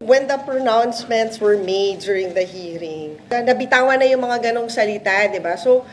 When the pronouncements were made during the hearing, nabitawan na yung mga ganong salita, di ba? So,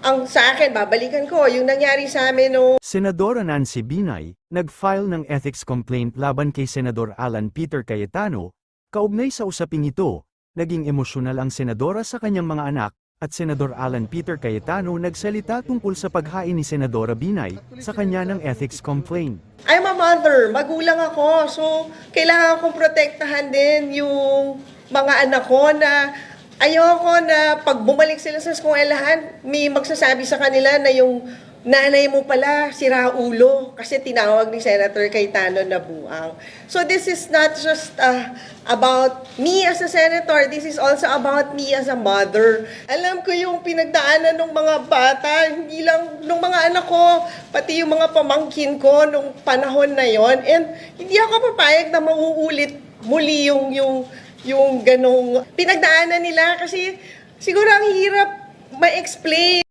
ang sa akin, babalikan ko, yung nangyari sa amin nung Senadora Nancy Binay, nag-file ng ethics complaint laban kay Senador Alan Peter Cayetano, kaugnay sa usaping ito, naging emosyonal ang senadora sa kanyang mga anak, at Senador Alan Peter Cayetano nagsalita tungkol sa paghain ni Senadora Binay sa kanya ng ethics complaint. I'm a mother, magulang ako, so kailangan kong protektahan din yung mga anak ko na ayoko na pag bumalik sila sa eskwelahan, may magsasabi sa kanila na yung nanay mo pala sira ulo kasi tinawag ni Senator Cayetano na buang. So this is not just about me as a senator, this is also about me as a mother. Alam ko yung pinagdaanan ng mga bata, hindi lang ng mga anak ko, pati yung mga pamangkin ko nung panahon na yon. And hindi ako papayag na mauulit muli yung ganong pinagdaanan nila kasi siguro ang hirap ma-explain.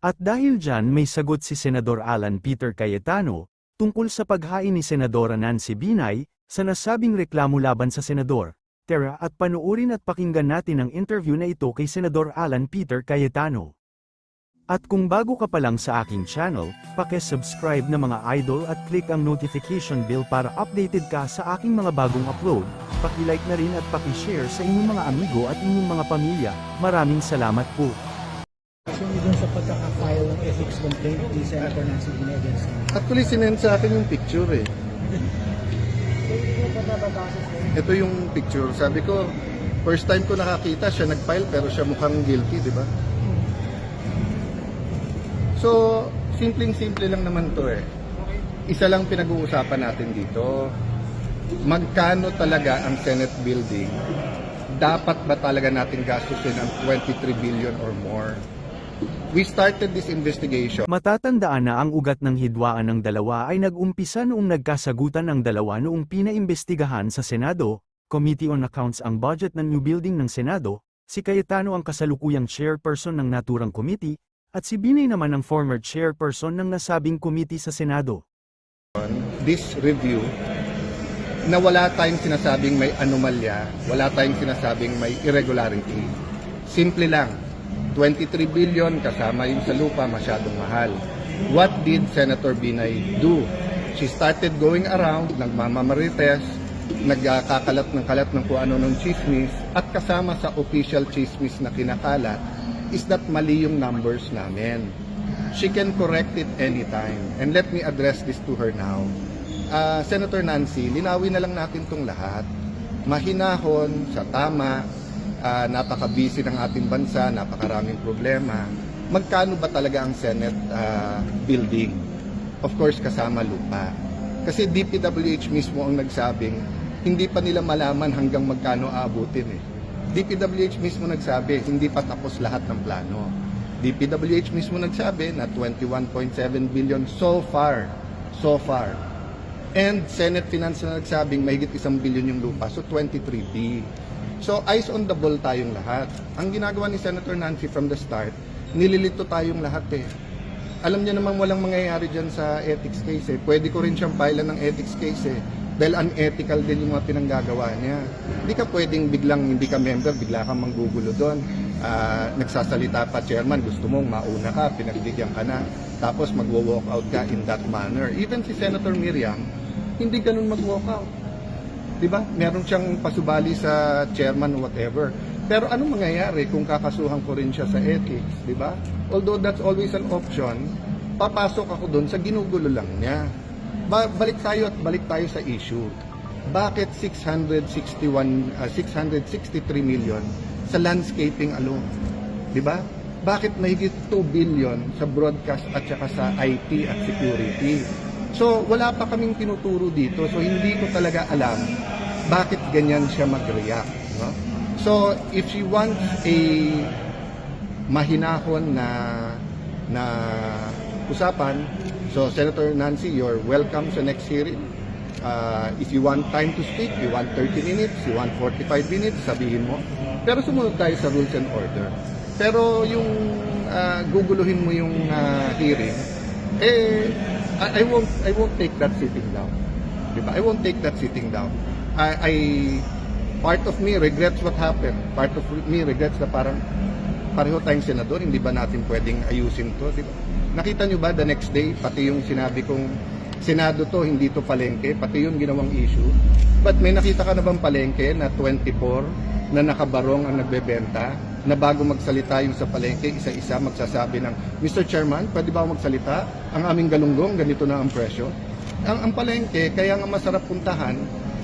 At dahil dyan may sagot si Senador Alan Peter Cayetano, tungkol sa paghain ni Senadora Nancy Binay, sa nasabing reklamo laban sa Senador. Tara at panuorin at pakinggan natin ang interview na ito kay Senador Alan Peter Cayetano. At kung bago ka pa lang sa aking channel, paki-subscribe na mga idol at click ang notification bell para updated ka sa aking mga bagong upload, paki-like na rin at paki-share sa inyong mga amigo at inyong mga pamilya. Maraming salamat po. Dun sa pagkaka-file ng ethics complaint ni Senator Nancy Binay against him. Actually, sinend sa akin yung picture eh. Ito yung picture. Sabi ko, first time ko nakakita, siya nag-file pero siya mukhang guilty, di ba? So, simpleng-simple lang naman to eh. Isa lang pinag-uusapan natin dito. Magkano talaga ang Senate building? Dapat ba talaga natin gastusin ang 23 billion or more? We started this investigation. Matatandaan na ang ugat ng hidwaan ng dalawa ay nag-umpisa noong nagkasagutan ang dalawa noong pinaimbestigahan sa Senado, Committee on Accounts ang budget ng new building ng Senado, si Cayetano ang kasalukuyang chairperson ng naturang committee, at si Binay naman ang former chairperson ng nasabing committee sa Senado. This review, na wala tayong sinasabing may anomalya, wala tayong sinasabing may irregularity. Simple lang. 23 billion kasama yung sa lupa, masyadong mahal. What did Senator Binay do? She started going around, nagmamamarites, nagkakalat ng kung ano ng chismis, at kasama sa official chismis na kinakalat is that mali yung numbers namin. She can correct it anytime. And let me address this to her now. Senator Nancy, linawin na lang natin itong lahat. Mahinahon, sa tama, napaka-busy ng ating bansa, napakaraming problema. Magkano ba talaga ang Senate building? Of course, kasama lupa. Kasi DPWH mismo ang nagsabing, hindi pa nila malaman hanggang magkano aabutin eh. DPWH mismo nagsabi, hindi pa tapos lahat ng plano. DPWH mismo nagsabi na 21.7 billion so far. So far. And Senate Finance na nagsabing mahigit 1 billion yung lupa, so 23B. So eyes on the ball tayong lahat. Ang ginagawa ni Senator Nancy from the start, nililito tayong lahat eh. Alam niya naman walang mangyayari dyan sa ethics case eh. Pwede ko rin siyang filean ng ethics case eh. Dahil unethical din yung mga pinanggagawa niya. Hindi ka pwedeng biglang hindi ka member, bigla kang manggugulo doon. Nagsasalita pa, chairman, gusto mong mauna ka, pinagbigyan ka na. Tapos magwo-walk out ka in that manner. Even si Senator Miriam, hindi ganun mag-walk out. Diba? Meron siyang pasubali sa chairman or whatever. Pero anong mangyayari kung kakasuhan ko rin siya sa ethics, diba? Although that's always an option, papasok ako doon sa ginugulo lang niya. Balik tayo sa issue. Bakit 663 million sa landscaping alone? Diba? Bakit mahigit 2 billion sa broadcast at saka sa IT at security? So, wala pa kaming tinuturo dito. So, hindi ko talaga alam bakit ganyan siya mag-react. No? So, if she wants a mahinahon na usapan, so Senator Nancy, you're welcome sa next hearing. If you want time to speak, you want 30 minutes, you want 45 minutes, sabihin mo. Pero sumunod tayo sa rules and order. Pero yung guguluhin mo yung hearing, I won't take that sitting down. Diba? I won't take that sitting down. part of me regrets what happened. Part of me regrets na parang pareho tayong senador, hindi ba natin pwedeng ayusin to? Di ba? Nakita nyo ba the next day, pati yung sinabi kong Senado to, hindi to palengke, pati yung ginawang issue. But may nakita ka na bang palengke na 24 na nakabarong ang nagbebenta, na bago magsalita yung sa palengke, isa-isa magsasabi ng, Mr. Chairman, pwede ba ako magsalita? Ang aming galunggong, ganito na ang presyo. Ang palengke, kaya nga masarap puntahan,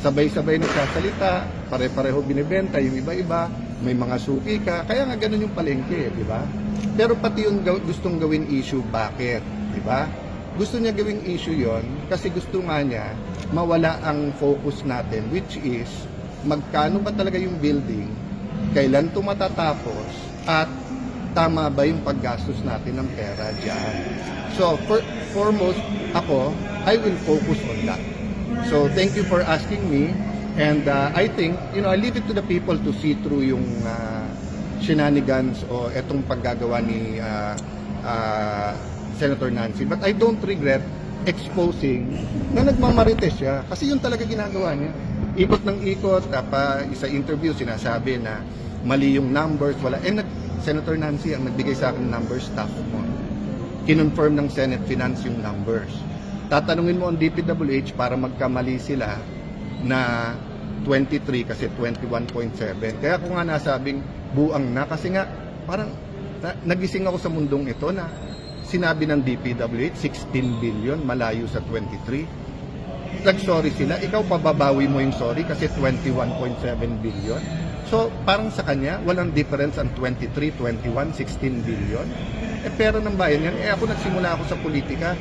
sabay-sabay nagsasalita, pare-pareho binibenta, yung iba-iba, may mga suki ka, kaya nga ganun yung palengke, di ba? Pero pati yung gustong gawin issue, bakit? Di ba? Gusto niya gawing issue yon kasi gusto nga niya mawala ang focus natin, which is magkano ba talaga yung building, kailan ito matatapos, at tama ba yung paggastos natin ng pera dyan. So, foremost, ako, I will focus on that. So, thank you for asking me, and I think, I leave it to the people to see through yung shenanigans o etong paggagawa ni Senator Nancy. But I don't regret exposing na nagmamarites siya. Kasi yun talaga ginagawa niya. Ikot ng ikot, sa interview sinasabi na mali yung numbers, wala. Senator Nancy ang nagbigay sa akin ng numbers, staff mo. Kinonfirm ng Senate Finance yung numbers. Tatanungin mo ang DPWH para magkamali sila na 23 kasi 21.7. Kaya ko nga nasabing buang na kasi nga parang nagising ako sa mundong ito na sinabi ng DPWH 16 billion malayo sa 23. Nag-sorry sila, ikaw pababawi mo yung sorry kasi 21.7 billion. So parang sa kanya walang difference ang 23, 21, 16 billion. Pera ng bayan yan. Ako nagsimula ako sa politika.